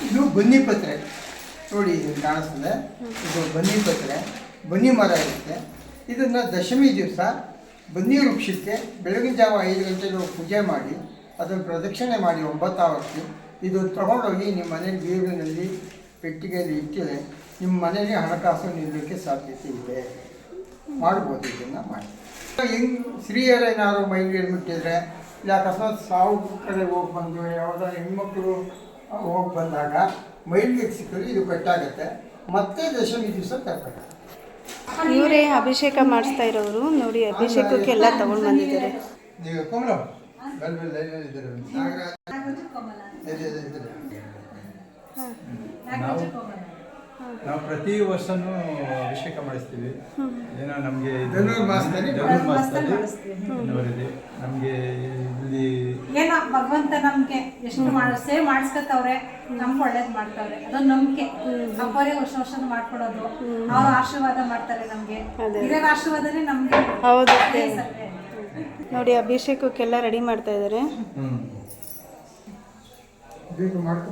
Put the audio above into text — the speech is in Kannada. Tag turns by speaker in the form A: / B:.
A: ಇದು ಬನ್ನಿ ಪತ್ರೆ ನೋಡಿ, ಇದು ಕಾಣಿಸ್ತದೆ. ಇದು ಬನ್ನಿ ಪತ್ರೆ, ಬನ್ನಿ ಮರ ಇರುತ್ತೆ. ಇದನ್ನು ದಶಮಿ ದಿವಸ ಬನ್ನಿ ವೃಕ್ಷಕ್ಕೆ ಬೆಳಗಿನ ಜಾವ 5 ಗಂಟೆಗೆ ಪೂಜೆ ಮಾಡಿ ಅದನ್ನು ಪ್ರದಕ್ಷಿಣೆ ಮಾಡಿ 9 ಆವರ್ತಿ ಇದು ತಗೊಂಡೋಗಿ ನಿಮ್ಮ ಮನೇಲಿ ಬೀರಿನಲ್ಲಿ ಪೆಟ್ಟಿಗೆಯಲ್ಲಿ ಇಟ್ಟಿದೆ. ನಿಮ್ಮ ಮನೆಯಲ್ಲಿ ಹಣಕಾಸು ನಿಲ್ಲಕ್ಕೆ ಸಾಧ್ಯತೆ ಇದೆ. ಮಾಡ್ಬೋದು, ಇದನ್ನು ಮಾಡಿ. ಸ್ತ್ರೀಯರೇನಾದ್ರು ಮೈಗೆ ಮುಟ್ಟಿದ್ರೆ, ಇಲ್ಲ ಅಕಸ್ಮಾತ್ ಸಾವು ಕಡೆ ಹೋಗಿ ಬಂದು ಯಾವುದಾದ್ರು ಹೆಣ್ಮಕ್ಳು ಹೋಗಿ ಬಂದಾಗ ಮೈಲಿಗೆ ಸಿಕ್ಕರೆ ಇದು ಕಟ್ಟಾಗುತ್ತೆ. ಮತ್ತೆ ದಶಮಿ ದಿವಸ ತರ್ತಾರೆ.
B: ಇವರೇ ಅಭಿಷೇಕ ಮಾಡಿಸ್ತಾ ಇರೋರು ನೋಡಿ. ಅಭಿಷೇಕಕ್ಕೆಲ್ಲ ತಗೊಂಡು ಬಂದಿದ್ದಾರೆ.
A: ನೀವು ಕಮಲ
C: ನಾವು ಪ್ರತಿ ವರ್ಷನೂ ಅಭಿಷೇಕ ಮಾಡಿಸ್ತೀವಿ. ಏನೋ ನಮಗೆ
A: ಮಾಸದಲ್ಲಿ
C: ನಮಗೆ ಇಲ್ಲಿ
D: ಏನೋ ಭಗವಂತ ನಮ್ಗೆ ಎಷ್ಟು ಸೇವೆ ಮಾಡಿಸ್ಕೊತವ್ರೆ, ನಮ್ಗೆ ಒಳ್ಳೇದು ಮಾಡ್ತಾವ್ರೆ, ಅದೊಂದು ನಂಬಿಕೆ. ಅಪ್ಪರೇ ವರ್ಷ ಮಾಡ್ಕೊಡೋದು, ಅವ್ರ ಆಶೀರ್ವಾದ ಮಾಡ್ತಾರೆ ನಮ್ಗೆ. ಹಿರಿಯರ ಆಶೀರ್ವಾದನೇ ನಮ್ಗೆ.
B: ಹೌದು ನೋಡಿ, ಅಭಿಷೇಕಕ್ಕೆಲ್ಲ ರೆಡಿ ಮಾಡ್ತಾ ಇದ್ದಾರೆ.
A: ಬೇಕು ಮಾಡ್ಕೊ.